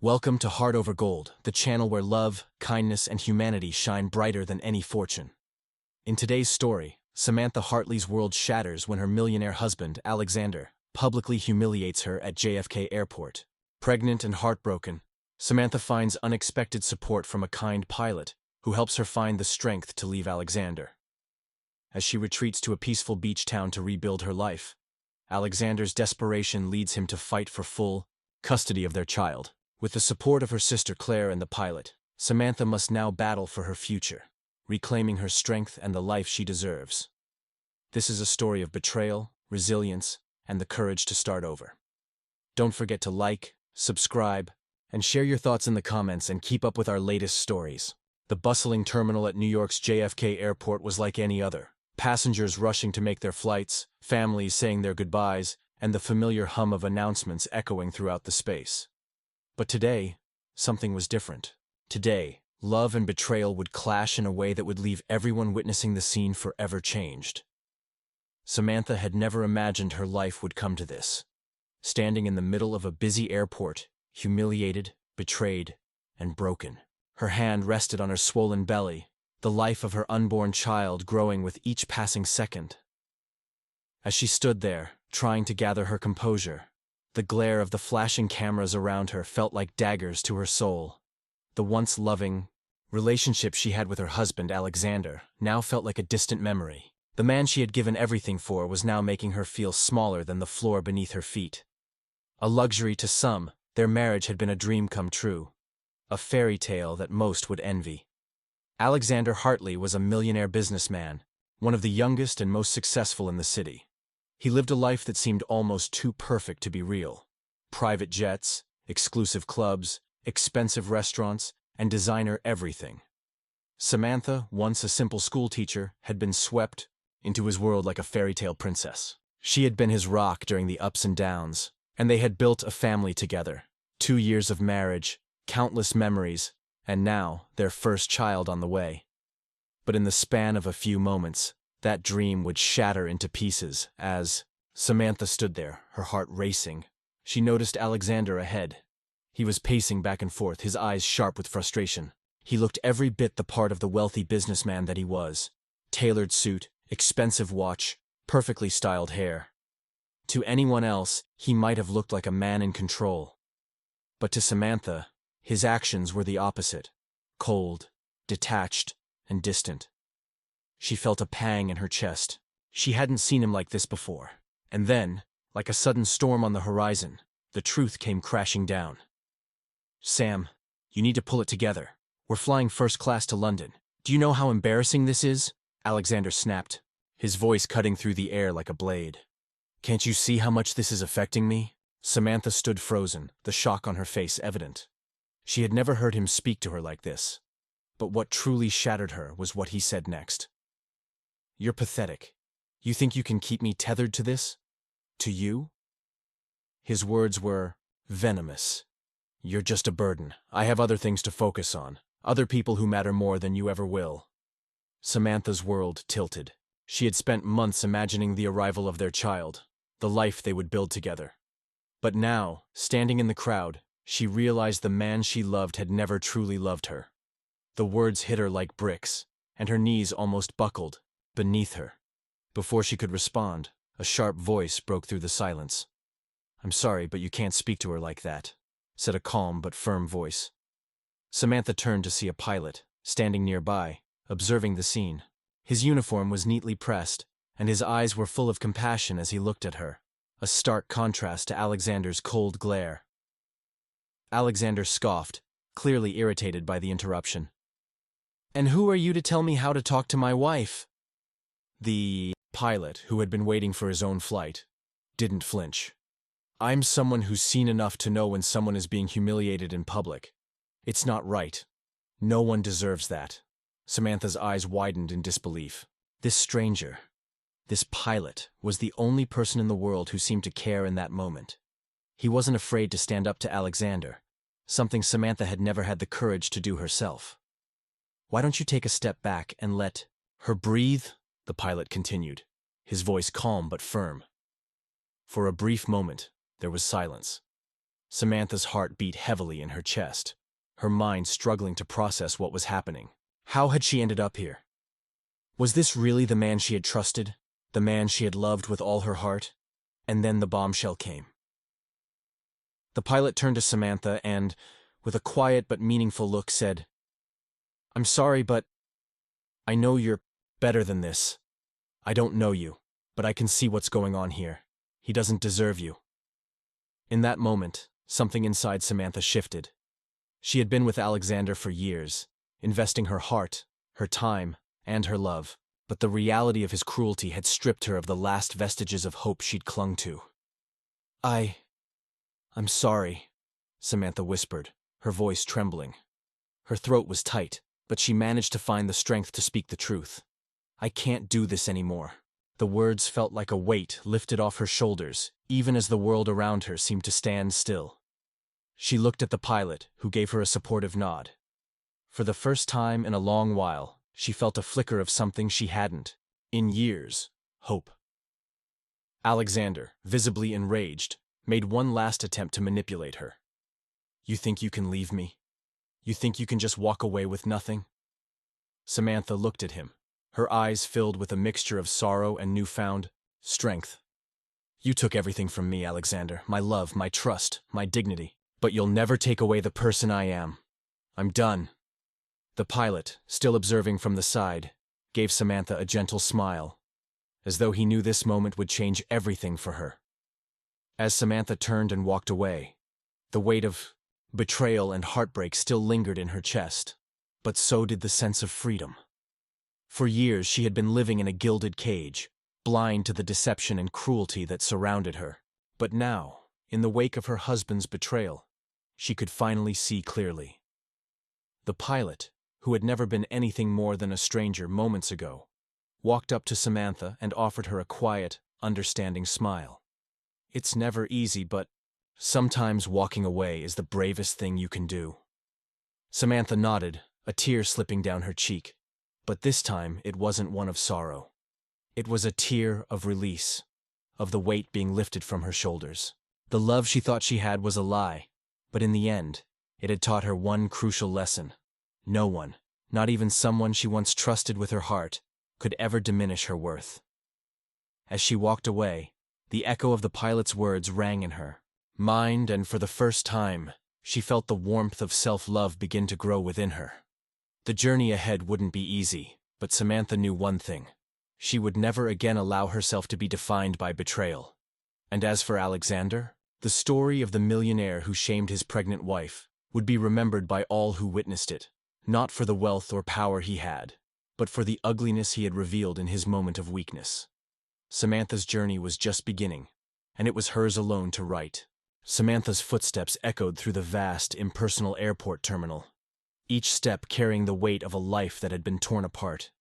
Welcome to Heart Over Gold, the channel where love, kindness, and humanity shine brighter than any fortune. In today's story, Samantha Hartley's world shatters when her millionaire husband, Alexander, publicly humiliates her at JFK Airport. Pregnant and heartbroken, Samantha finds unexpected support from a kind pilot who helps her find the strength to leave Alexander. As she retreats to a peaceful beach town to rebuild her life, Alexander's desperation leads him to fight for full custody of their child. With the support of her sister Claire and the pilot, Samantha must now battle for her future, reclaiming her strength and the life she deserves. This is a story of betrayal, resilience, and the courage to start over. Don't forget to like, subscribe, and share your thoughts in the comments and keep up with our latest stories. The bustling terminal at New York's JFK Airport was like any other. Passengers rushing to make their flights, families saying their goodbyes, and the familiar hum of announcements echoing throughout the space. But today, something was different. Today, love and betrayal would clash in a way that would leave everyone witnessing the scene forever changed. Samantha had never imagined her life would come to this. Standing in the middle of a busy airport, humiliated, betrayed, and broken. Her hand rested on her swollen belly, the life of her unborn child growing with each passing second. As she stood there, trying to gather her composure, the glare of the flashing cameras around her felt like daggers to her soul. The once loving relationship she had with her husband, Alexander, now felt like a distant memory. The man she had given everything for was now making her feel smaller than the floor beneath her feet. A luxury to some, their marriage had been a dream come true. A fairy tale that most would envy. Alexander Hartley was a millionaire businessman, one of the youngest and most successful in the city. He lived a life that seemed almost too perfect to be real. Private jets, exclusive clubs, expensive restaurants, and designer everything. Samantha, once a simple schoolteacher, had been swept into his world like a fairy tale princess. She had been his rock during the ups and downs, and they had built a family together. 2 years of marriage, countless memories, and now their first child on the way. But in the span of a few moments, that dream would shatter into pieces as Samantha stood there, her heart racing. She noticed Alexander ahead. He was pacing back and forth, his eyes sharp with frustration. He looked every bit the part of the wealthy businessman that he was. Tailored suit, expensive watch, perfectly styled hair. To anyone else, he might have looked like a man in control. But to Samantha, his actions were the opposite. Cold, detached, and distant. She felt a pang in her chest. She hadn't seen him like this before. And then, like a sudden storm on the horizon, the truth came crashing down. "Sam, you need to pull it together. We're flying first class to London. Do you know how embarrassing this is?" Alexander snapped, his voice cutting through the air like a blade. "Can't you see how much this is affecting me?" Samantha stood frozen, the shock on her face evident. She had never heard him speak to her like this. But what truly shattered her was what he said next. "You're pathetic. You think you can keep me tethered to this? To you?" His words were venomous. "You're just a burden. I have other things to focus on, other people who matter more than you ever will." Samantha's world tilted. She had spent months imagining the arrival of their child, the life they would build together. But now, standing in the crowd, she realized the man she loved had never truly loved her. The words hit her like bricks, and her knees almost buckled beneath her. Before she could respond, a sharp voice broke through the silence. "I'm sorry, but you can't speak to her like that," said a calm but firm voice. Samantha turned to see a pilot, standing nearby, observing the scene. His uniform was neatly pressed, and his eyes were full of compassion as he looked at her, a stark contrast to Alexander's cold glare. Alexander scoffed, clearly irritated by the interruption. "And who are you to tell me how to talk to my wife?" The pilot, who had been waiting for his own flight, didn't flinch. "I'm someone who's seen enough to know when someone is being humiliated in public. It's not right. No one deserves that." Samantha's eyes widened in disbelief. This stranger, this pilot, was the only person in the world who seemed to care in that moment. He wasn't afraid to stand up to Alexander, something Samantha had never had the courage to do herself. "Why don't you take a step back and let her breathe?" the pilot continued, his voice calm but firm. For a brief moment, there was silence. Samantha's heart beat heavily in her chest, her mind struggling to process what was happening. How had she ended up here? Was this really the man she had trusted, the man she had loved with all her heart? And then the bombshell came. The pilot turned to Samantha and, with a quiet but meaningful look, said, "I'm sorry, but I know you're better than this. I don't know you, but I can see what's going on here. He doesn't deserve you." In that moment, something inside Samantha shifted. She had been with Alexander for years, investing her heart, her time, and her love, but the reality of his cruelty had stripped her of the last vestiges of hope she'd clung to. I'm sorry," Samantha whispered, her voice trembling. Her throat was tight, but she managed to find the strength to speak the truth. "I can't do this anymore." The words felt like a weight lifted off her shoulders, even as the world around her seemed to stand still. She looked at the pilot, who gave her a supportive nod. For the first time in a long while, she felt a flicker of something she hadn't, in years, hope. Alexander, visibly enraged, made one last attempt to manipulate her. "You think you can leave me? You think you can just walk away with nothing?" Samantha looked at him, her eyes filled with a mixture of sorrow and newfound strength. "You took everything from me, Alexander, my love, my trust, my dignity, but you'll never take away the person I am. I'm done." The pilot, still observing from the side, gave Samantha a gentle smile, as though he knew this moment would change everything for her. As Samantha turned and walked away, the weight of betrayal and heartbreak still lingered in her chest, but so did the sense of freedom. For years she had been living in a gilded cage, blind to the deception and cruelty that surrounded her. But now, in the wake of her husband's betrayal, she could finally see clearly. The pilot, who had never been anything more than a stranger moments ago, walked up to Samantha and offered her a quiet, understanding smile. "It's never easy, but sometimes walking away is the bravest thing you can do." Samantha nodded, a tear slipping down her cheek, but this time it wasn't one of sorrow. It was a tear of release, of the weight being lifted from her shoulders. The love she thought she had was a lie, but in the end, it had taught her one crucial lesson. No one, not even someone she once trusted with her heart, could ever diminish her worth. As she walked away, the echo of the pilot's words rang in her mind, and for the first time, she felt the warmth of self-love begin to grow within her. The journey ahead wouldn't be easy, but Samantha knew one thing. She would never again allow herself to be defined by betrayal. And as for Alexander, the story of the millionaire who shamed his pregnant wife would be remembered by all who witnessed it, not for the wealth or power he had, but for the ugliness he had revealed in his moment of weakness. Samantha's journey was just beginning, and it was hers alone to write. Samantha's footsteps echoed through the vast, impersonal airport terminal, each step carrying the weight of a life that had been torn apart.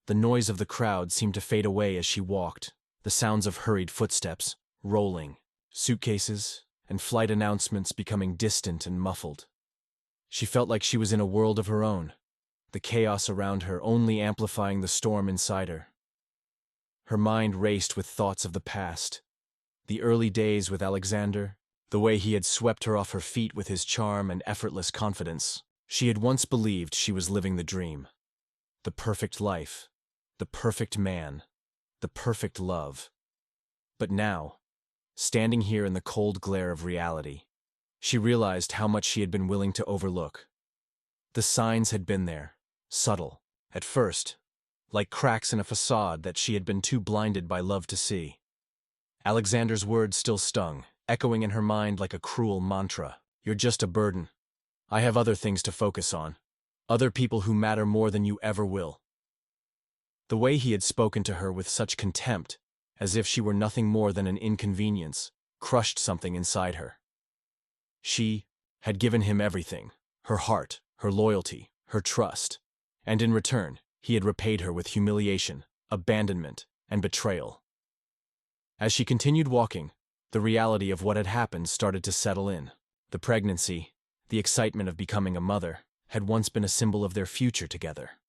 The noise of the crowd seemed to fade away as she walked, the sounds of hurried footsteps, rolling, suitcases, and flight announcements becoming distant and muffled. She felt like she was in a world of her own, the chaos around her only amplifying the storm inside her. Her mind raced with thoughts of the past, the early days with Alexander, the way he had swept her off her feet with his charm and effortless confidence. She had once believed she was living the dream. The perfect life, the perfect man, the perfect love. But now, standing here in the cold glare of reality, she realized how much she had been willing to overlook. The signs had been there, subtle, at first, like cracks in a facade that she had been too blinded by love to see. Alexander's words still stung, echoing in her mind like a cruel mantra. "You're just a burden. I have other things to focus on. Other people who matter more than you ever will." The way he had spoken to her with such contempt, as if she were nothing more than an inconvenience, crushed something inside her. She had given him everything, her heart, her loyalty, her trust, and in return, he had repaid her with humiliation, abandonment, and betrayal. As she continued walking, the reality of what had happened started to settle in. The pregnancy, the excitement of becoming a mother, had once been a symbol of their future together.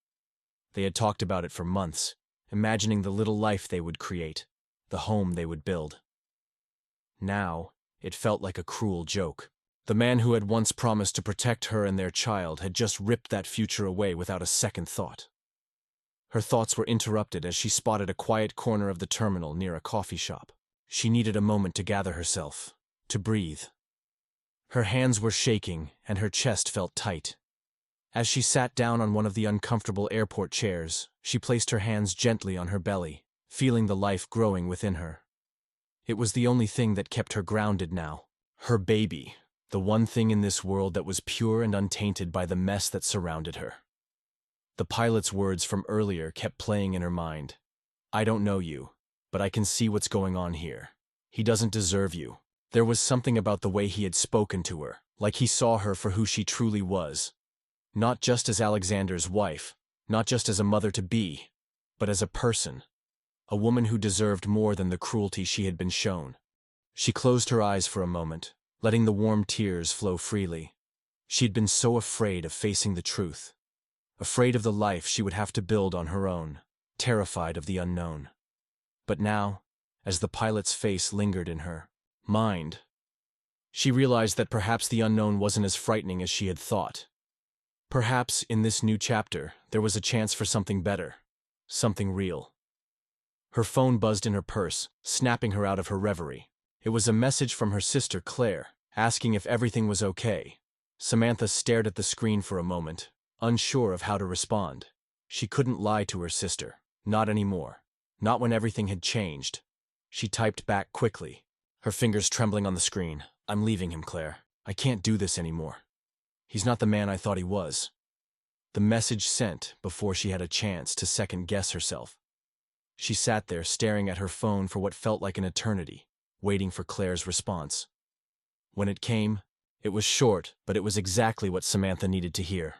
They had talked about it for months, imagining the little life they would create, the home they would build. Now, It felt like a cruel joke. The man who had once promised to protect her and their child had just ripped that future away without a second thought. Her thoughts were interrupted as she spotted a quiet corner of the terminal near a coffee shop. She needed a moment to gather herself, to breathe. Her hands were shaking and her chest felt tight. As she sat down on one of the uncomfortable airport chairs, she placed her hands gently on her belly, feeling the life growing within her. It was the only thing that kept her grounded now. Her baby, the one thing in this world that was pure and untainted by the mess that surrounded her. The pilot's words from earlier kept playing in her mind. I don't know you, but I can see what's going on here. He doesn't deserve you. There was something about the way he had spoken to her, like he saw her for who she truly was. Not just as Alexander's wife, not just as a mother-to-be, but as a person. A woman who deserved more than the cruelty she had been shown. She closed her eyes for a moment, letting the warm tears flow freely. She'd been so afraid of facing the truth. Afraid of the life she would have to build on her own, terrified of the unknown. But now, as the pilot's face lingered in her mind, she realized that perhaps the unknown wasn't as frightening as she had thought. Perhaps, in this new chapter, there was a chance for something better, something real. Her phone buzzed in her purse, snapping her out of her reverie. It was a message from her sister Claire, asking if everything was okay. Samantha stared at the screen for a moment, unsure of how to respond. She couldn't lie to her sister, not anymore, not when everything had changed. She typed back quickly, her fingers trembling on the screen. I'm leaving him, Claire. I can't do this anymore. He's not the man I thought he was. The message sent before she had a chance to second-guess herself. She sat there staring at her phone for what felt like an eternity, waiting for Claire's response. When it came, it was short, but it was exactly what Samantha needed to hear.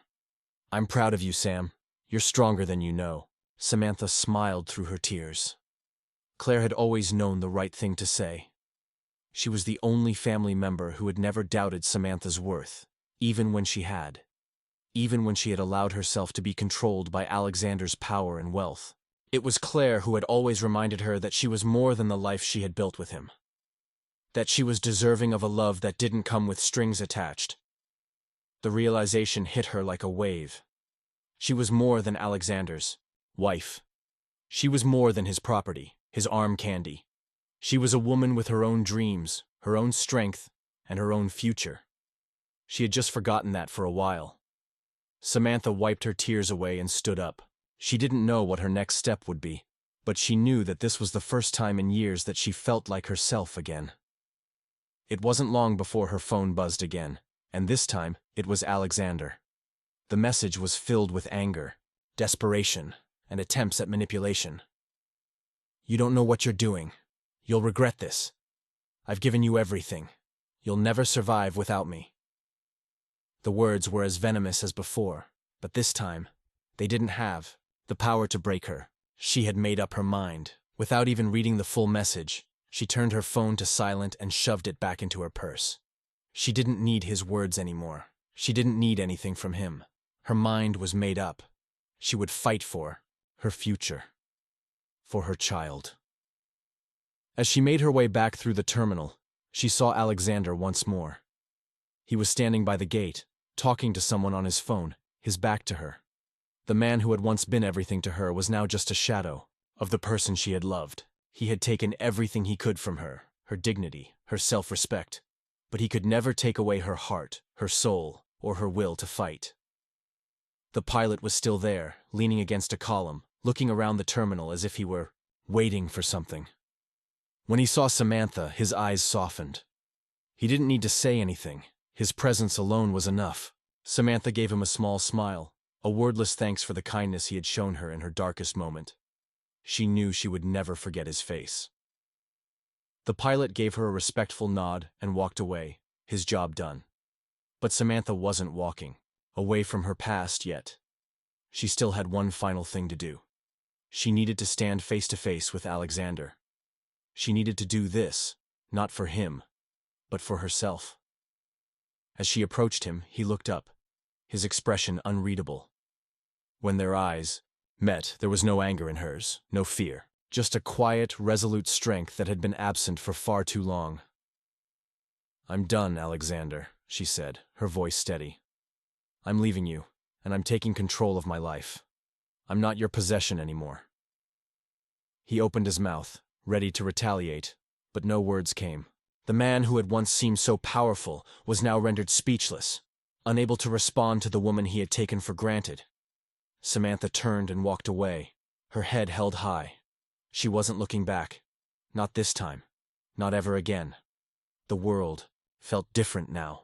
I'm proud of you, Sam. You're stronger than you know. Samantha smiled through her tears. Claire had always known the right thing to say. She was the only family member who had never doubted Samantha's worth, even when she had. Even when she had allowed herself to be controlled by Alexander's power and wealth. It was Claire who had always reminded her that she was more than the life she had built with him. That she was deserving of a love that didn't come with strings attached. The realization hit her like a wave. She was more than Alexander's wife. She was more than his property, his arm candy. She was a woman with her own dreams, her own strength, and her own future. She had just forgotten that for a while. Samantha wiped her tears away and stood up. She didn't know what her next step would be, but she knew that this was the first time in years that she felt like herself again. It wasn't long before her phone buzzed again, and this time it was Alexander. The message was filled with anger, desperation, and attempts at manipulation. You don't know what you're doing. You'll regret this. I've given you everything. You'll never survive without me. The words were as venomous as before, but this time, they didn't have the power to break her. She had made up her mind. Without even reading the full message, she turned her phone to silent and shoved it back into her purse. She didn't need his words anymore. She didn't need anything from him. Her mind was made up. She would fight for her future, for her child. As she made her way back through the terminal, she saw Alexander once more. He was standing by the gate, talking to someone on his phone, his back to her. The man who had once been everything to her was now just a shadow of the person she had loved. He had taken everything he could from her, her dignity, her self-respect, but he could never take away her heart, her soul, or her will to fight. The pilot was still there, leaning against a column, looking around the terminal as if he were waiting for something. When he saw Samantha, his eyes softened. He didn't need to say anything. His presence alone was enough. Samantha gave him a small smile, a wordless thanks for the kindness he had shown her in her darkest moment. She knew she would never forget his face. The pilot gave her a respectful nod and walked away, his job done. But Samantha wasn't walking away from her past yet. She still had one final thing to do. She needed to stand face to face with Alexander. She needed to do this, not for him, but for herself. As she approached him, he looked up, his expression unreadable. When their eyes met, there was no anger in hers, no fear, just a quiet, resolute strength that had been absent for far too long. I'm done, Alexander, she said, her voice steady. I'm leaving you, and I'm taking control of my life. I'm not your possession anymore. He opened his mouth, ready to retaliate, but no words came. The man who had once seemed so powerful was now rendered speechless, unable to respond to the woman he had taken for granted. Samantha turned and walked away, her head held high. She wasn't looking back. Not this time. Not ever again. The world felt different now.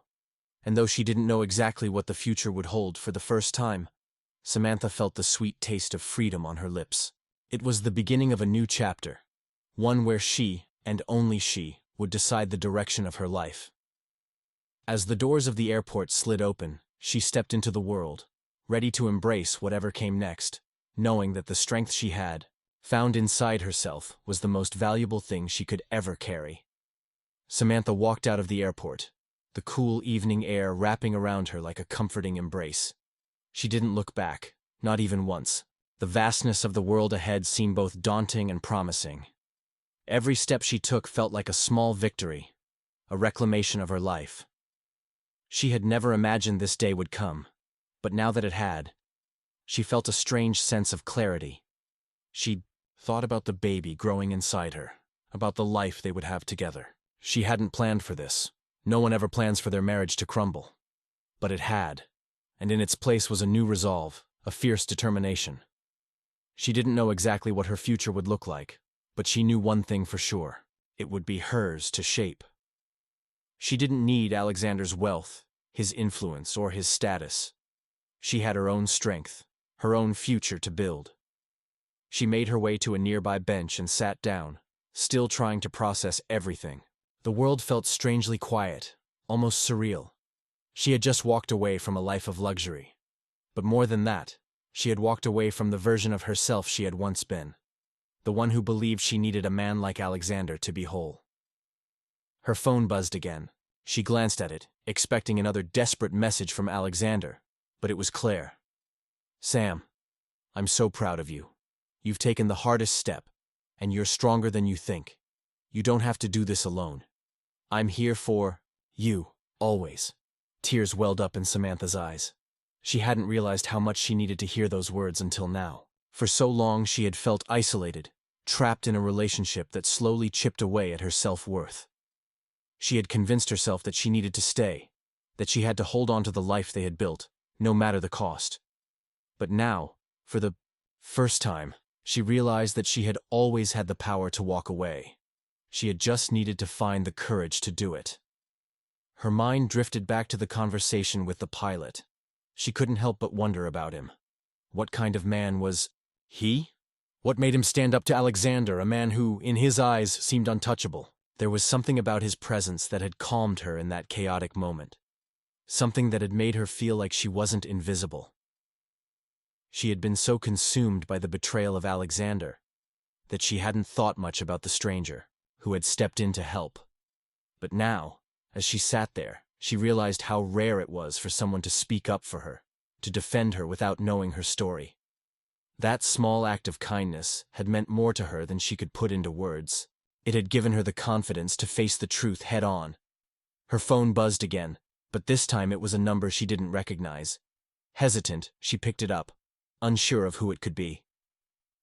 And though she didn't know exactly what the future would hold for the first time, Samantha felt the sweet taste of freedom on her lips. It was the beginning of a new chapter, one where she, and only she, would decide the direction of her life. As the doors of the airport slid open, she stepped into the world, ready to embrace whatever came next, knowing that the strength she had, found inside herself, was the most valuable thing she could ever carry. Samantha walked out of the airport, the cool evening air wrapping around her like a comforting embrace. She didn't look back, not even once. The vastness of the world ahead seemed both daunting and promising. Every step she took felt like a small victory, a reclamation of her life. She had never imagined this day would come, but now that it had, she felt a strange sense of clarity. She'd thought about the baby growing inside her, about the life they would have together. She hadn't planned for this. No one ever plans for their marriage to crumble. But it had, and in its place was a new resolve, a fierce determination. She didn't know exactly what her future would look like, but she knew one thing for sure. It would be hers to shape. She didn't need Alexander's wealth, his influence, or his status. She had her own strength, her own future to build. She made her way to a nearby bench and sat down, still trying to process everything. The world felt strangely quiet, almost surreal. She had just walked away from a life of luxury. But more than that, she had walked away from the version of herself she had once been, the one who believed she needed a man like Alexander to be whole. Her phone buzzed again. She glanced at it, expecting another desperate message from Alexander, but it was Claire. Sam, I'm so proud of you. You've taken the hardest step, and you're stronger than you think. You don't have to do this alone. I'm here for you, always. Tears welled up in Samantha's eyes. She hadn't realized how much she needed to hear those words until now. For so long she had felt isolated, trapped in a relationship that slowly chipped away at her self-worth. She had convinced herself that she needed to stay, that she had to hold on to the life they had built, no matter the cost. But now, for the first time, she realized that she had always had the power to walk away. She had just needed to find the courage to do it. Her mind drifted back to the conversation with the pilot. She couldn't help but wonder about him. What kind of man was he? What made him stand up to Alexander, a man who, in his eyes, seemed untouchable? There was something about his presence that had calmed her in that chaotic moment. Something that had made her feel like she wasn't invisible. She had been so consumed by the betrayal of Alexander that she hadn't thought much about the stranger who had stepped in to help. But now, as she sat there, she realized how rare it was for someone to speak up for her, to defend her without knowing her story. That small act of kindness had meant more to her than she could put into words. It had given her the confidence to face the truth head-on. Her phone buzzed again, but this time it was a number she didn't recognize. Hesitant, she picked it up, unsure of who it could be.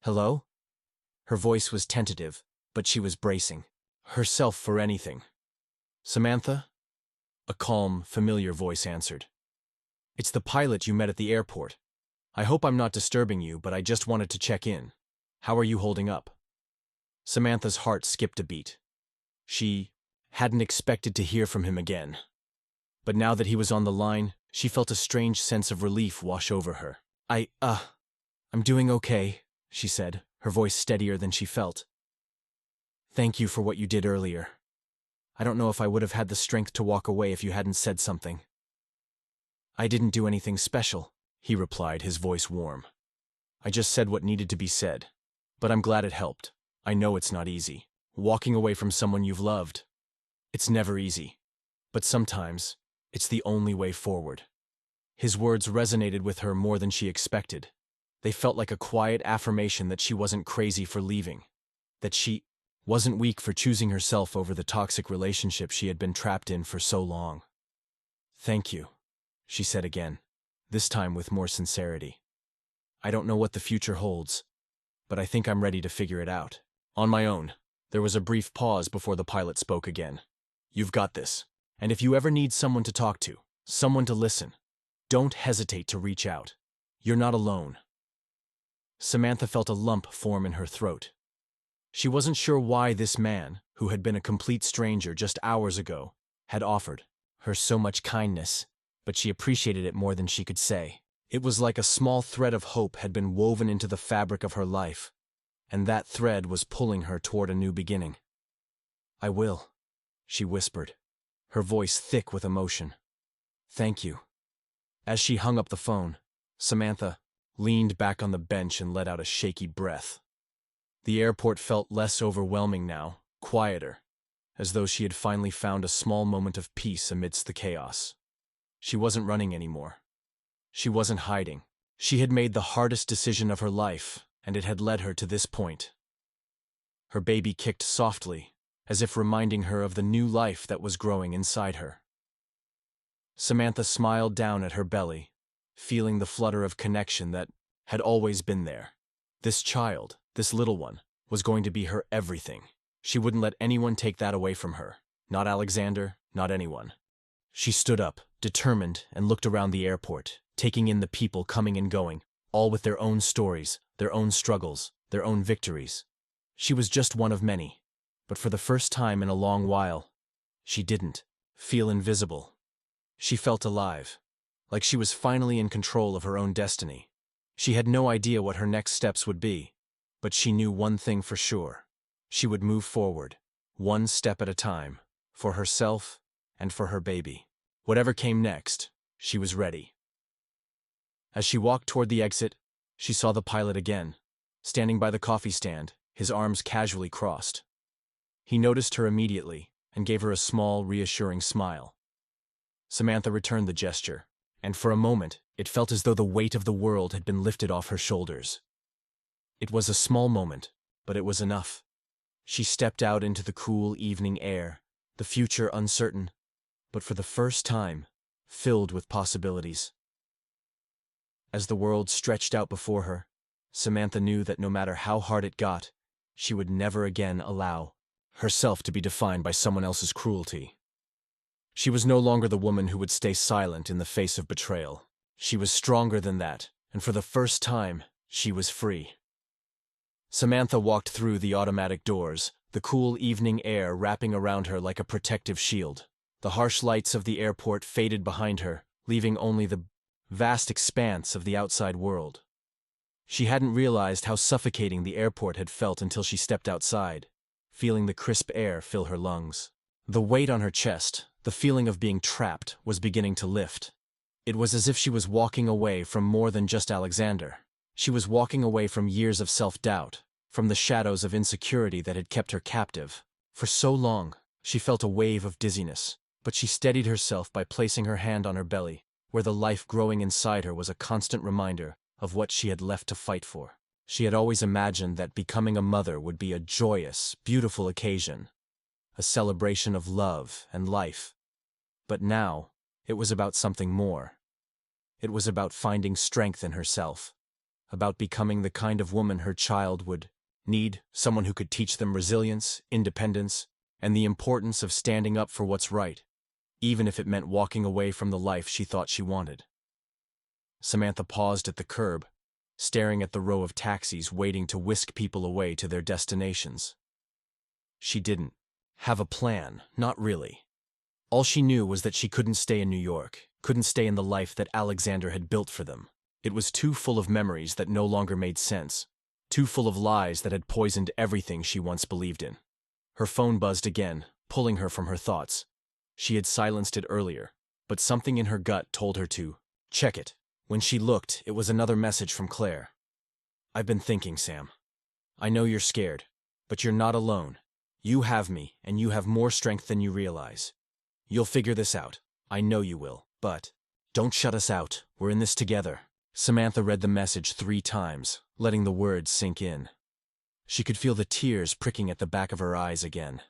Hello? Her voice was tentative, but she was bracing herself for anything. Samantha? A calm, familiar voice answered. It's the pilot you met at the airport. I hope I'm not disturbing you, but I just wanted to check in. How are you holding up? Samantha's heart skipped a beat. She hadn't expected to hear from him again. But now that he was on the line, she felt a strange sense of relief wash over her. I'm doing okay, she said, her voice steadier than she felt. Thank you for what you did earlier. I don't know if I would have had the strength to walk away if you hadn't said something. I didn't do anything special, he replied, his voice warm. I just said what needed to be said. But I'm glad it helped. I know it's not easy. Walking away from someone you've loved. It's never easy. But sometimes, it's the only way forward. His words resonated with her more than she expected. They felt like a quiet affirmation that she wasn't crazy for leaving. That she Wasn't weak for choosing herself over the toxic relationship she had been trapped in for so long. "Thank you," she said again, this time with more sincerity. "I don't know what the future holds, but I think I'm ready to figure it out. On my own." There was a brief pause before the pilot spoke again. "You've got this. And if you ever need someone to talk to, someone to listen, don't hesitate to reach out. You're not alone." Samantha felt a lump form in her throat. She wasn't sure why this man, who had been a complete stranger just hours ago, had offered her so much kindness, but she appreciated it more than she could say. It was like a small thread of hope had been woven into the fabric of her life, and that thread was pulling her toward a new beginning. "I will," she whispered, her voice thick with emotion. "Thank you." As she hung up the phone, Samantha leaned back on the bench and let out a shaky breath. The airport felt less overwhelming now, quieter, as though she had finally found a small moment of peace amidst the chaos. She wasn't running anymore. She wasn't hiding. She had made the hardest decision of her life, and it had led her to this point. Her baby kicked softly, as if reminding her of the new life that was growing inside her. Samantha smiled down at her belly, feeling the flutter of connection that had always been there. This child, this little one, was going to be her everything. She wouldn't let anyone take that away from her. Not Alexander, not anyone. She stood up, determined, and looked around the airport, taking in the people coming and going, all with their own stories, their own struggles, their own victories. She was just one of many, but for the first time in a long while, she didn't feel invisible. She felt alive, like she was finally in control of her own destiny. She had no idea what her next steps would be, but she knew one thing for sure. She would move forward, one step at a time, for herself and for her baby. Whatever came next, she was ready. As she walked toward the exit, she saw the pilot again, standing by the coffee stand, his arms casually crossed. He noticed her immediately and gave her a small, reassuring smile. Samantha returned the gesture, and for a moment, it felt as though the weight of the world had been lifted off her shoulders. It was a small moment, but it was enough. She stepped out into the cool evening air, the future uncertain, but for the first time, filled with possibilities. As the world stretched out before her, Samantha knew that no matter how hard it got, she would never again allow herself to be defined by someone else's cruelty. She was no longer the woman who would stay silent in the face of betrayal. She was stronger than that, and for the first time, she was free. Samantha walked through the automatic doors, the cool evening air wrapping around her like a protective shield. The harsh lights of the airport faded behind her, leaving only the vast expanse of the outside world. She hadn't realized how suffocating the airport had felt until she stepped outside, feeling the crisp air fill her lungs. The weight on her chest, the feeling of being trapped, was beginning to lift. It was as if she was walking away from more than just Alexander. She was walking away from years of self-doubt, from the shadows of insecurity that had kept her captive. For so long, she felt a wave of dizziness, but she steadied herself by placing her hand on her belly, where the life growing inside her was a constant reminder of what she had left to fight for. She had always imagined that becoming a mother would be a joyous, beautiful occasion, a celebration of love and life. But now, it was about something more. It was about finding strength in herself, about becoming the kind of woman her child would need, someone who could teach them resilience, independence, and the importance of standing up for what's right, even if it meant walking away from the life she thought she wanted. Samantha paused at the curb, staring at the row of taxis waiting to whisk people away to their destinations. She didn't have a plan, not really. All she knew was that she couldn't stay in New York, couldn't stay in the life that Alexander had built for them. It was too full of memories that no longer made sense, too full of lies that had poisoned everything she once believed in. Her phone buzzed again, pulling her from her thoughts. She had silenced it earlier, but something in her gut told her to check it. When she looked, it was another message from Claire. "I've been thinking, Sam. I know you're scared, but you're not alone. You have me, and you have more strength than you realize. You'll figure this out. I know you will. But don't shut us out. We're in this together." Samantha read the message 3 times, letting the words sink in. She could feel the tears pricking at the back of her eyes again.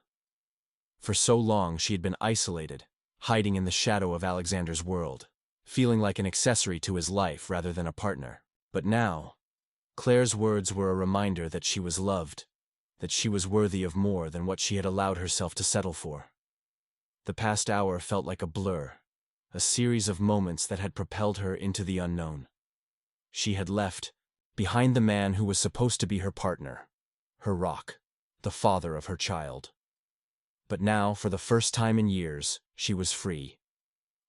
For so long she had been isolated, hiding in the shadow of Alexander's world, feeling like an accessory to his life rather than a partner. But now, Claire's words were a reminder that she was loved, that she was worthy of more than what she had allowed herself to settle for. The past hour felt like a blur, a series of moments that had propelled her into the unknown. She had left behind the man who was supposed to be her partner, her rock, the father of her child. But now, for the first time in years, she was free.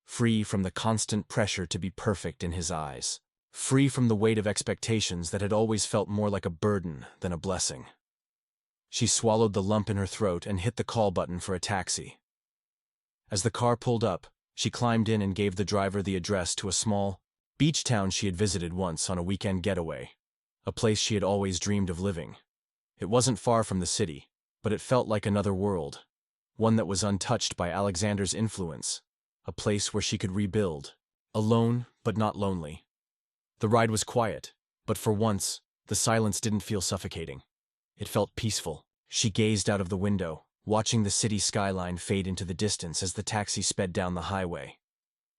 Free from the constant pressure to be perfect in his eyes. Free from the weight of expectations that had always felt more like a burden than a blessing. She swallowed the lump in her throat and hit the call button for a taxi. As the car pulled up, she climbed in and gave the driver the address to a small beach town she had visited once on a weekend getaway, a place she had always dreamed of living. It wasn't far from the city, but it felt like another world, one that was untouched by Alexander's influence, a place where she could rebuild, alone but not lonely. The ride was quiet, but for once, the silence didn't feel suffocating. It felt peaceful. She gazed out of the window, watching the city skyline fade into the distance as the taxi sped down the highway.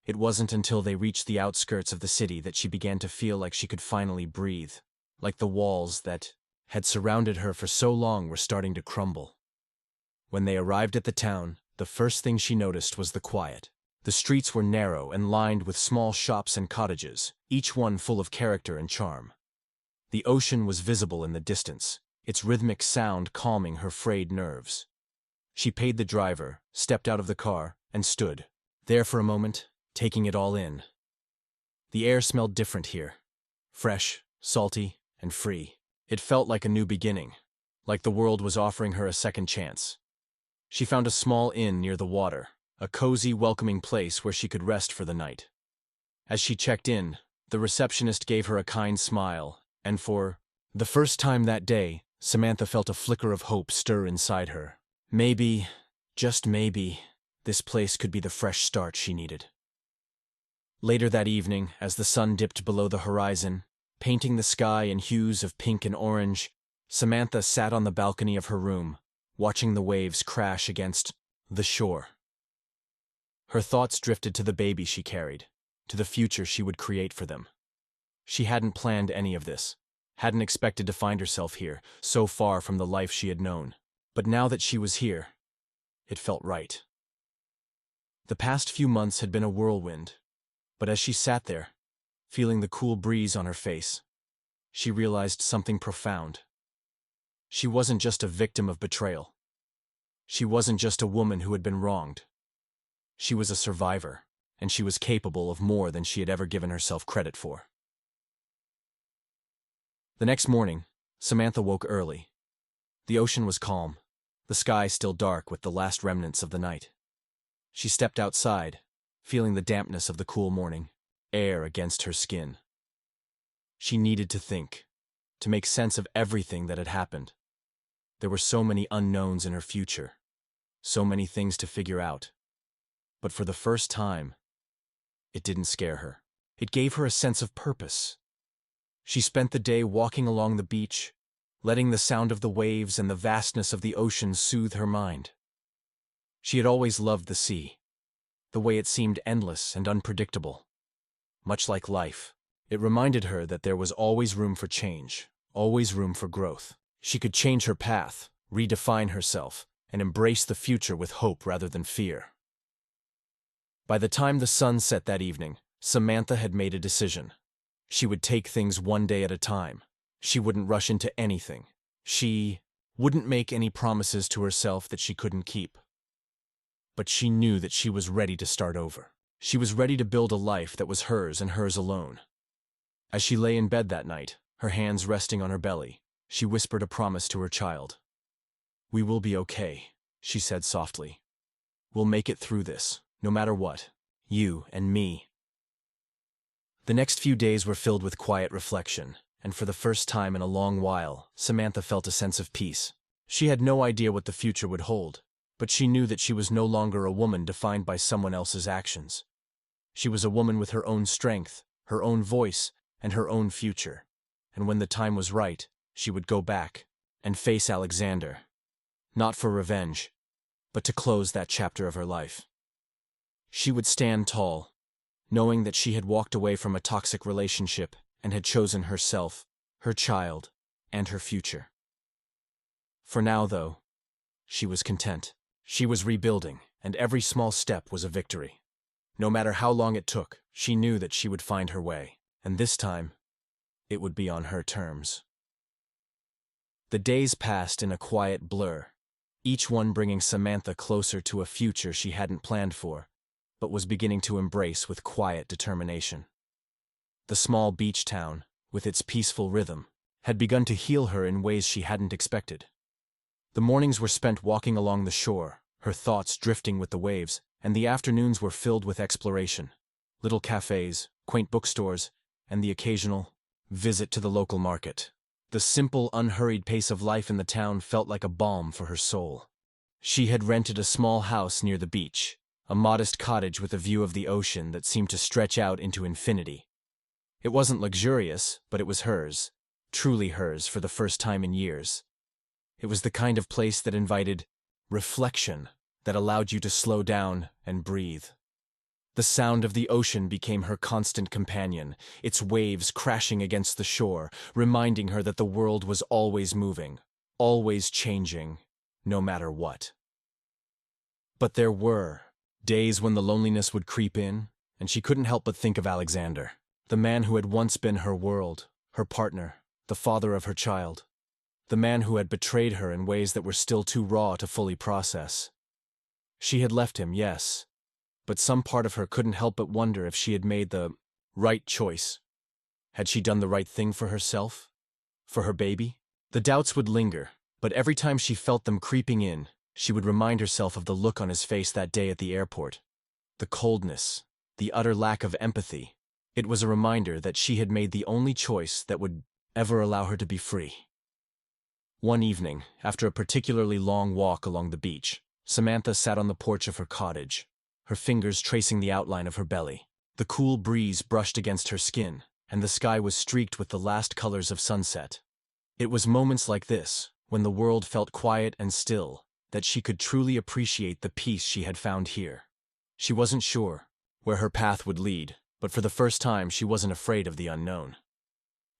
It wasn't until they reached the outskirts of the city that she began to feel like she could finally breathe, like the walls that had surrounded her for so long were starting to crumble. When they arrived at the town, the first thing she noticed was the quiet. The streets were narrow and lined with small shops and cottages, each one full of character and charm. The ocean was visible in the distance, its rhythmic sound calming her frayed nerves. She paid the driver, stepped out of the car, and stood there for a moment, taking it all in. The air smelled different here. Fresh, salty, and free. It felt like a new beginning, like the world was offering her a second chance. She found a small inn near the water, a cozy, welcoming place where she could rest for the night. As she checked in, the receptionist gave her a kind smile, and for the first time that day, Samantha felt a flicker of hope stir inside her. Maybe, just maybe, this place could be the fresh start she needed. Later that evening, as the sun dipped below the horizon, painting the sky in hues of pink and orange, Samantha sat on the balcony of her room, watching the waves crash against the shore. Her thoughts drifted to the baby she carried, to the future she would create for them. She hadn't planned any of this, hadn't expected to find herself here, so far from the life she had known. But now that she was here, it felt right. The past few months had been a whirlwind, but as she sat there, feeling the cool breeze on her face, she realized something profound. She wasn't just a victim of betrayal. She wasn't just a woman who had been wronged. She was a survivor, and she was capable of more than she had ever given herself credit for. The next morning, Samantha woke early. The ocean was calm, the sky still dark with the last remnants of the night. She stepped outside, feeling the dampness of the cool morning air against her skin. She needed to think, to make sense of everything that had happened. There were so many unknowns in her future, so many things to figure out. But for the first time, it didn't scare her. It gave her a sense of purpose. She spent the day walking along the beach, letting the sound of the waves and the vastness of the ocean soothe her mind. She had always loved the sea, the way it seemed endless and unpredictable. Much like life, it reminded her that there was always room for change, always room for growth. She could change her path, redefine herself, and embrace the future with hope rather than fear. By the time the sun set that evening, Samantha had made a decision. She would take things one day at a time. She wouldn't rush into anything. She wouldn't make any promises to herself that she couldn't keep. But she knew that she was ready to start over. She was ready to build a life that was hers and hers alone. As she lay in bed that night, her hands resting on her belly, she whispered a promise to her child. "We will be okay," she said softly. "We'll make it through this, no matter what. You and me." The next few days were filled with quiet reflection, and for the first time in a long while, Samantha felt a sense of peace. She had no idea what the future would hold, but she knew that she was no longer a woman defined by someone else's actions. She was a woman with her own strength, her own voice, and her own future. And when the time was right, she would go back and face Alexander, not for revenge, but to close that chapter of her life. She would stand tall, knowing that she had walked away from a toxic relationship and had chosen herself, her child, and her future. For now, though, she was content. She was rebuilding, and every small step was a victory. No matter how long it took, she knew that she would find her way, and this time, it would be on her terms. The days passed in a quiet blur, each one bringing Samantha closer to a future she hadn't planned for, but was beginning to embrace with quiet determination. The small beach town, with its peaceful rhythm, had begun to heal her in ways she hadn't expected. The mornings were spent walking along the shore, her thoughts drifting with the waves, and the afternoons were filled with exploration. Little cafes, quaint bookstores, and the occasional visit to the local market. The simple, unhurried pace of life in the town felt like a balm for her soul. She had rented a small house near the beach, a modest cottage with a view of the ocean that seemed to stretch out into infinity. It wasn't luxurious, but it was hers, truly hers for the first time in years. It was the kind of place that invited reflection, that allowed you to slow down and breathe. The sound of the ocean became her constant companion, its waves crashing against the shore, reminding her that the world was always moving, always changing, no matter what. But there were days when the loneliness would creep in, and she couldn't help but think of Alexander, the man who had once been her world, her partner, the father of her child, the man who had betrayed her in ways that were still too raw to fully process. She had left him, yes, but some part of her couldn't help but wonder if she had made the right choice. Had she done the right thing for herself? For her baby? The doubts would linger, but every time she felt them creeping in, she would remind herself of the look on his face that day at the airport. The coldness, the utter lack of empathy. It was a reminder that she had made the only choice that would ever allow her to be free. One evening, after a particularly long walk along the beach, Samantha sat on the porch of her cottage, her fingers tracing the outline of her belly. The cool breeze brushed against her skin, and the sky was streaked with the last colors of sunset. It was moments like this, when the world felt quiet and still, that she could truly appreciate the peace she had found here. She wasn't sure where her path would lead, but for the first time she wasn't afraid of the unknown.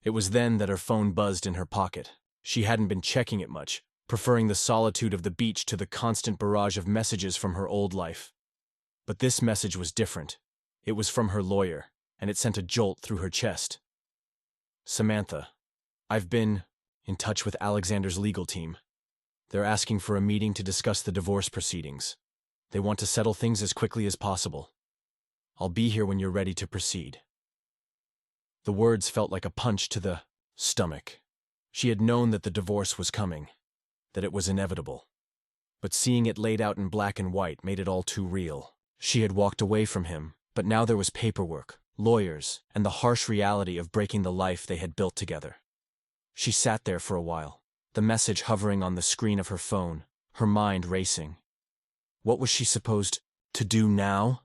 It was then that her phone buzzed in her pocket. She hadn't been checking it much, preferring the solitude of the beach to the constant barrage of messages from her old life. But this message was different. It was from her lawyer, and it sent a jolt through her chest. Samantha, I've been in touch with Alexander's legal team. They're asking for a meeting to discuss the divorce proceedings. They want to settle things as quickly as possible. I'll be here when you're ready to proceed. The words felt like a punch to the stomach. She had known that the divorce was coming, that it was inevitable. But seeing it laid out in black and white made it all too real. She had walked away from him, but now there was paperwork, lawyers, and the harsh reality of breaking the life they had built together. She sat there for a while, the message hovering on the screen of her phone, her mind racing. What was she supposed to do now?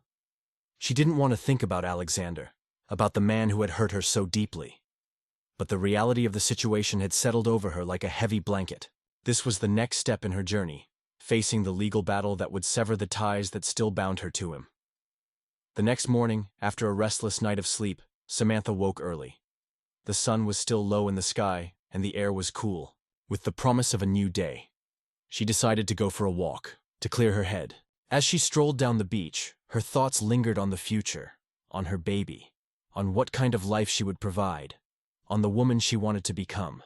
She didn't want to think about Alexander, about the man who had hurt her so deeply. But the reality of the situation had settled over her like a heavy blanket. This was the next step in her journey, facing the legal battle that would sever the ties that still bound her to him. The next morning, after a restless night of sleep, Samantha woke early. The sun was still low in the sky, and the air was cool, with the promise of a new day. She decided to go for a walk, to clear her head. As she strolled down the beach, her thoughts lingered on the future, on her baby, on what kind of life she would provide, on the woman she wanted to become.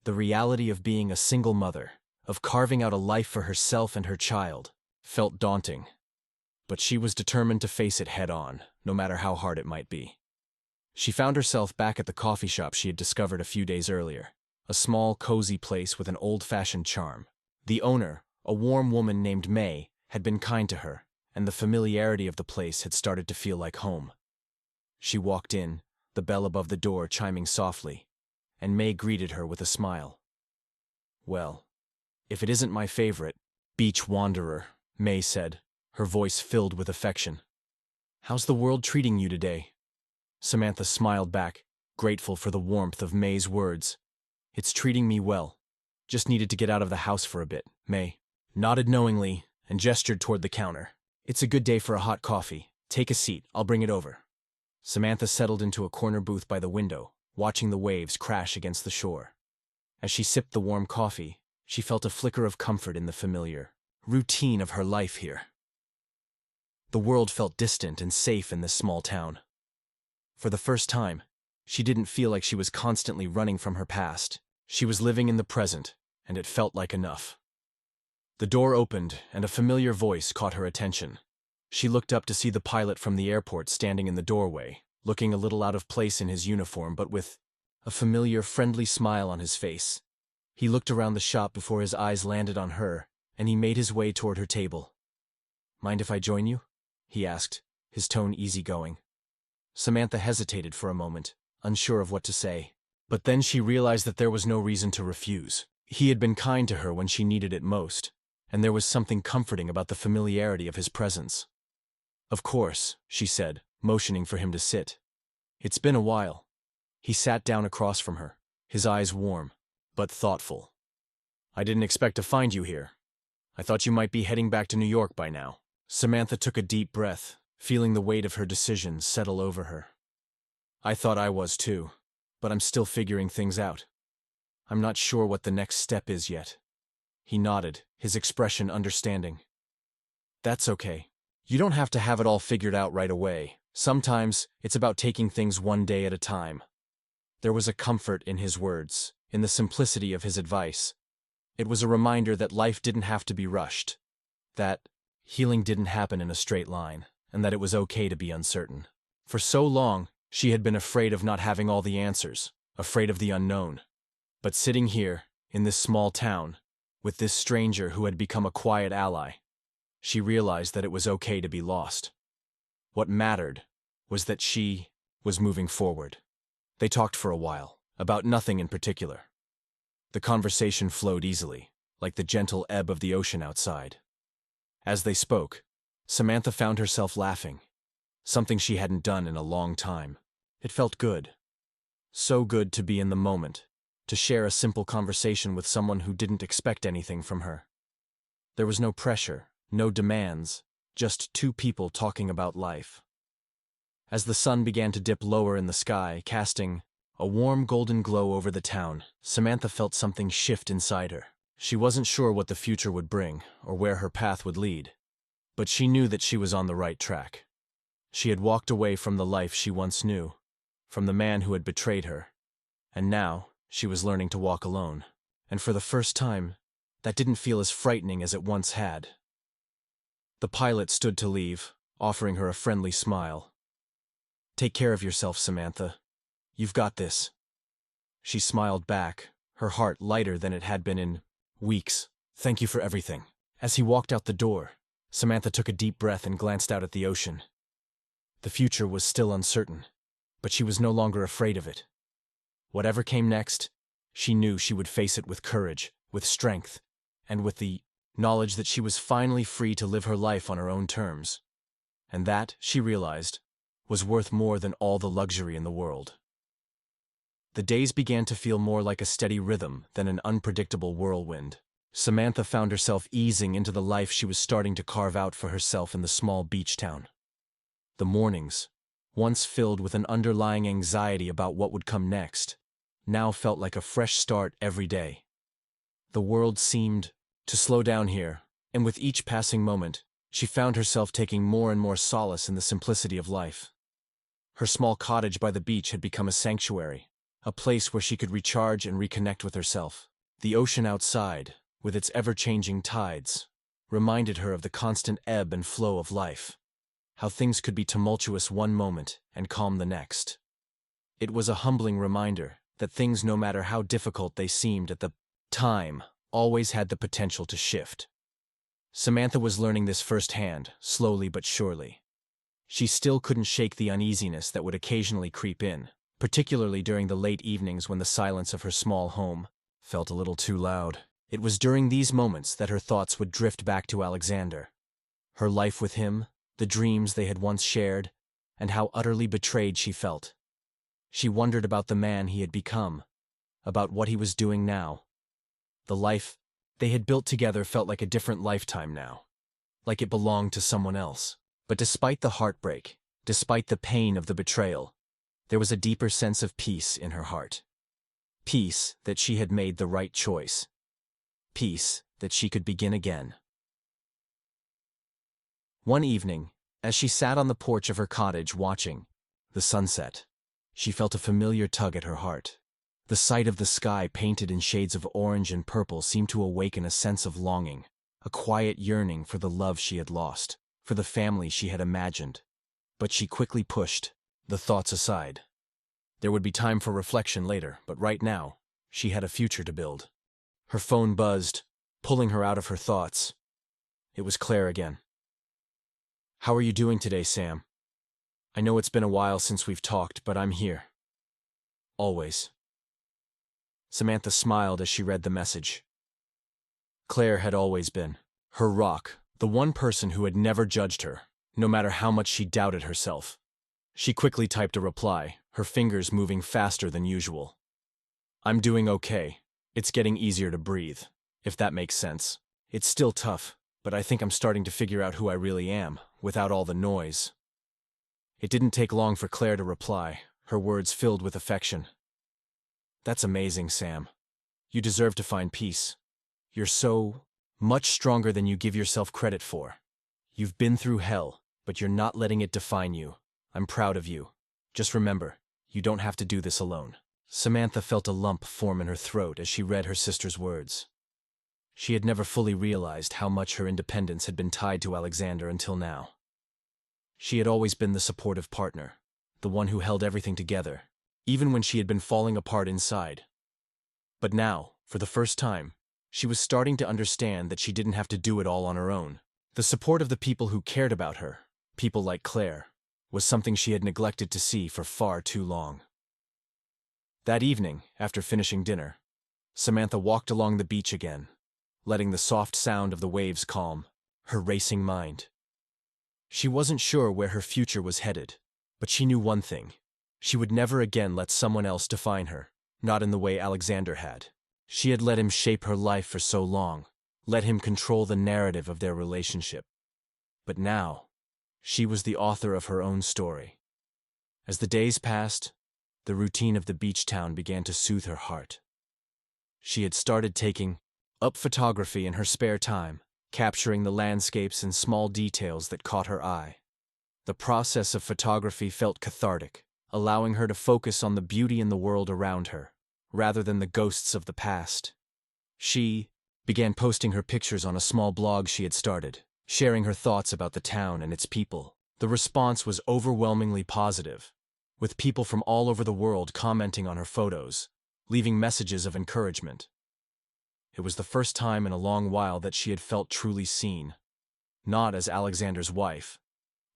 The reality of being a single mother, of carving out a life for herself and her child, felt daunting. But she was determined to face it head-on, no matter how hard it might be. She found herself back at the coffee shop she had discovered a few days earlier, a small, cozy place with an old-fashioned charm. The owner, a warm woman named May, had been kind to her, and the familiarity of the place had started to feel like home. She walked in, the bell above the door chiming softly, and May greeted her with a smile. "Well, if it isn't my favorite, beach wanderer," May said, her voice filled with affection. "How's the world treating you today?" Samantha smiled back, grateful for the warmth of May's words. "It's treating me well. Just needed to get out of the house for a bit. May nodded knowingly and gestured toward the counter. It's a good day for a hot coffee. Take a seat, I'll bring it over. Samantha settled into a corner booth by the window, watching the waves crash against the shore. As she sipped the warm coffee, she felt a flicker of comfort in the familiar routine of her life here. The world felt distant and safe in this small town. For the first time, she didn't feel like she was constantly running from her past. She was living in the present, and it felt like enough. The door opened, and a familiar voice caught her attention. She looked up to see the pilot from the airport standing in the doorway, looking a little out of place in his uniform, but with a familiar, friendly smile on his face. He looked around the shop before his eyes landed on her, and he made his way toward her table. "Mind if I join you?" he asked, his tone easygoing. Samantha hesitated for a moment, unsure of what to say. But then she realized that there was no reason to refuse. He had been kind to her when she needed it most, and there was something comforting about the familiarity of his presence. "Of course," she said, motioning for him to sit. "It's been a while." He sat down across from her, his eyes warm, but thoughtful. "I didn't expect to find you here. I thought you might be heading back to New York by now." Samantha took a deep breath, feeling the weight of her decision settle over her. "I thought I was too, but I'm still figuring things out. I'm not sure what the next step is yet." He nodded, his expression understanding. "That's okay. You don't have to have it all figured out right away. Sometimes it's about taking things one day at a time." There was a comfort in his words, in the simplicity of his advice. It was a reminder that life didn't have to be rushed, that healing didn't happen in a straight line, and that it was okay to be uncertain. For so long, she had been afraid of not having all the answers, afraid of the unknown. But sitting here, in this small town, with this stranger who had become a quiet ally, she realized that it was okay to be lost. What mattered was that she was moving forward. They talked for a while, about nothing in particular. The conversation flowed easily, like the gentle ebb of the ocean outside. As they spoke, Samantha found herself laughing, something she hadn't done in a long time. It felt good. So good to be in the moment, to share a simple conversation with someone who didn't expect anything from her. There was no pressure, no demands, just two people talking about life. As the sun began to dip lower in the sky, casting a warm golden glow over the town, Samantha felt something shift inside her. She wasn't sure what the future would bring, or where her path would lead, but she knew that she was on the right track. She had walked away from the life she once knew, from the man who had betrayed her, and now she was learning to walk alone. And for the first time, that didn't feel as frightening as it once had. The pilot stood to leave, offering her a friendly smile. "Take care of yourself, Samantha. You've got this." She smiled back, her heart lighter than it had been in weeks. "Thank you for everything." As he walked out the door, Samantha took a deep breath and glanced out at the ocean. The future was still uncertain, but she was no longer afraid of it. Whatever came next, she knew she would face it with courage, with strength, and with the knowledge that she was finally free to live her life on her own terms. And that, she realized, was worth more than all the luxury in the world. The days began to feel more like a steady rhythm than an unpredictable whirlwind. Samantha found herself easing into the life she was starting to carve out for herself in the small beach town. The mornings, once filled with an underlying anxiety about what would come next, now felt like a fresh start every day. The world seemed to slow down here, and with each passing moment, she found herself taking more and more solace in the simplicity of life. Her small cottage by the beach had become a sanctuary, a place where she could recharge and reconnect with herself. The ocean outside, with its ever-changing tides, reminded her of the constant ebb and flow of life, how things could be tumultuous one moment and calm the next. It was a humbling reminder that things, no matter how difficult they seemed at the time, always had the potential to shift. Samantha was learning this firsthand, slowly but surely. She still couldn't shake the uneasiness that would occasionally creep in, particularly during the late evenings when the silence of her small home felt a little too loud. It was during these moments that her thoughts would drift back to Alexander, her life with him, the dreams they had once shared, and how utterly betrayed she felt. She wondered about the man he had become, about what he was doing now. The life they had built together felt like a different lifetime now, like it belonged to someone else. But despite the heartbreak, despite the pain of the betrayal, there was a deeper sense of peace in her heart. Peace that she had made the right choice. Peace that she could begin again. One evening, as she sat on the porch of her cottage watching the sunset, she felt a familiar tug at her heart. The sight of the sky painted in shades of orange and purple seemed to awaken a sense of longing, a quiet yearning for the love she had lost, for the family she had imagined. But she quickly pushed the thoughts aside. There would be time for reflection later, but right now, she had a future to build. Her phone buzzed, pulling her out of her thoughts. It was Claire again. "How are you doing today, Sam? I know it's been a while since we've talked, but I'm here. Always." Samantha smiled as she read the message. Claire had always been her rock, the one person who had never judged her, no matter how much she doubted herself. She quickly typed a reply, her fingers moving faster than usual. "I'm doing okay. It's getting easier to breathe, if that makes sense. It's still tough, but I think I'm starting to figure out who I really am, without all the noise." It didn't take long for Claire to reply, her words filled with affection. "That's amazing, Sam. You deserve to find peace. You're so much stronger than you give yourself credit for. You've been through hell, but you're not letting it define you. I'm proud of you. Just remember, you don't have to do this alone." Samantha felt a lump form in her throat as she read her sister's words. She had never fully realized how much her independence had been tied to Alexander until now. She had always been the supportive partner, the one who held everything together, even when she had been falling apart inside. But now, for the first time, she was starting to understand that she didn't have to do it all on her own. The support of the people who cared about her, people like Claire, was something she had neglected to see for far too long. That evening, after finishing dinner, Samantha walked along the beach again, letting the soft sound of the waves calm her racing mind. She wasn't sure where her future was headed, but she knew one thing. She would never again let someone else define her, not in the way Alexander had. She had let him shape her life for so long, let him control the narrative of their relationship. But now, she was the author of her own story. As the days passed, the routine of the beach town began to soothe her heart. She had started taking up photography in her spare time, capturing the landscapes and small details that caught her eye. The process of photography felt cathartic, allowing her to focus on the beauty in the world around her, rather than the ghosts of the past. She began posting her pictures on a small blog she had started, sharing her thoughts about the town and its people. The response was overwhelmingly positive, with people from all over the world commenting on her photos, leaving messages of encouragement. It was the first time in a long while that she had felt truly seen, not as Alexander's wife,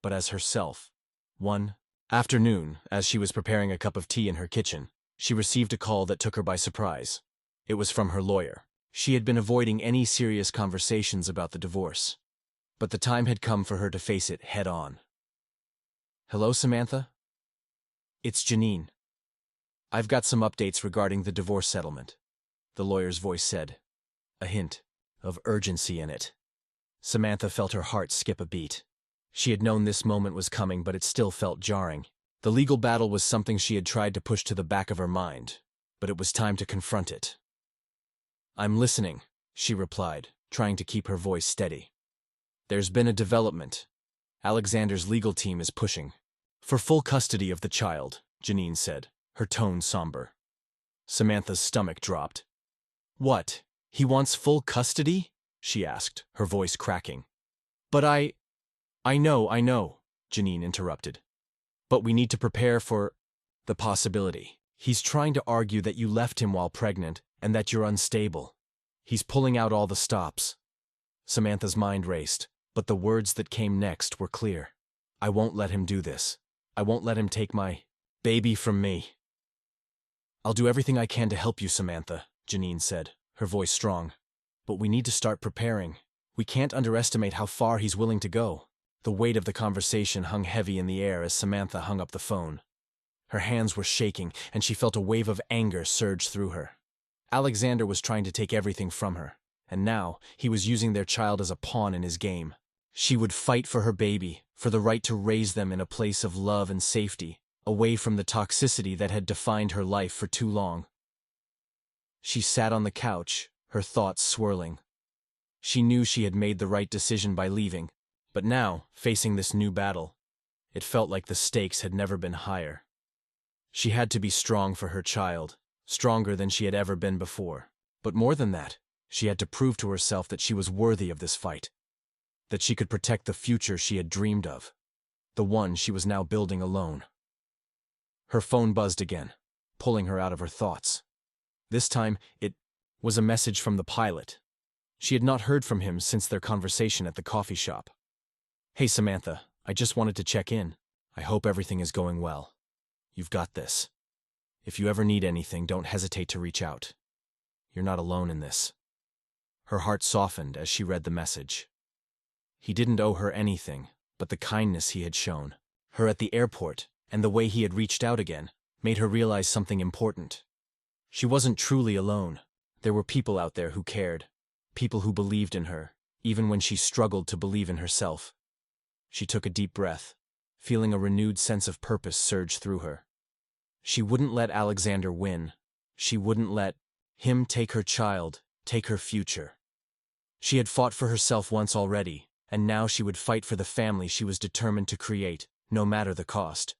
but as herself. One afternoon, as she was preparing a cup of tea in her kitchen, she received a call that took her by surprise. It was from her lawyer. She had been avoiding any serious conversations about the divorce, but the time had come for her to face it head-on. "Hello, Samantha? It's Janine. I've got some updates regarding the divorce settlement," the lawyer's voice said, a hint of urgency in it. Samantha felt her heart skip a beat. She had known this moment was coming, but it still felt jarring. The legal battle was something she had tried to push to the back of her mind, but it was time to confront it. "I'm listening," she replied, trying to keep her voice steady. "There's been a development. Alexander's legal team is pushing for full custody of the child," Janine said, her tone somber. Samantha's stomach dropped. "What? He wants full custody?" she asked, her voice cracking. "But I know," Janine interrupted. "But we need to prepare for the possibility. He's trying to argue that you left him while pregnant and that you're unstable. He's pulling out all the stops." Samantha's mind raced, but the words that came next were clear. "I won't let him do this. I won't let him take my baby from me." "I'll do everything I can to help you, Samantha," Janine said, her voice strong. "But we need to start preparing. We can't underestimate how far he's willing to go." The weight of the conversation hung heavy in the air as Samantha hung up the phone. Her hands were shaking, and she felt a wave of anger surge through her. Alexander was trying to take everything from her, and now he was using their child as a pawn in his game. She would fight for her baby, for the right to raise them in a place of love and safety, away from the toxicity that had defined her life for too long. She sat on the couch, her thoughts swirling. She knew she had made the right decision by leaving, but now, facing this new battle, it felt like the stakes had never been higher. She had to be strong for her child, stronger than she had ever been before. But more than that, she had to prove to herself that she was worthy of this fight, that she could protect the future she had dreamed of, the one she was now building alone. Her phone buzzed again, pulling her out of her thoughts. This time, it was a message from the pilot. She had not heard from him since their conversation at the coffee shop. "Hey Samantha, I just wanted to check in. I hope everything is going well. You've got this. If you ever need anything, don't hesitate to reach out. You're not alone in this." Her heart softened as she read the message. He didn't owe her anything, but the kindness he had shown her at the airport and the way he had reached out again made her realize something important. She wasn't truly alone. There were people out there who cared, people who believed in her, even when she struggled to believe in herself. She took a deep breath, feeling a renewed sense of purpose surge through her. She wouldn't let Alexander win. She wouldn't let him take her child, take her future. She had fought for herself once already, and now she would fight for the family she was determined to create, no matter the cost.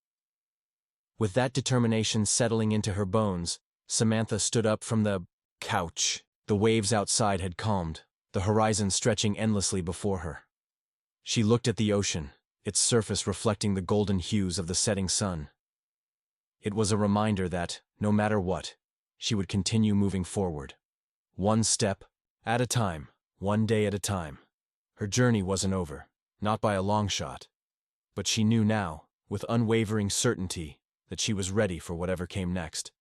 With that determination settling into her bones, Samantha stood up from the couch. The waves outside had calmed, the horizon stretching endlessly before her. She looked at the ocean, its surface reflecting the golden hues of the setting sun. It was a reminder that, no matter what, she would continue moving forward. One step at a time, one day at a time. Her journey wasn't over, not by a long shot. But she knew now, with unwavering certainty, that she was ready for whatever came next.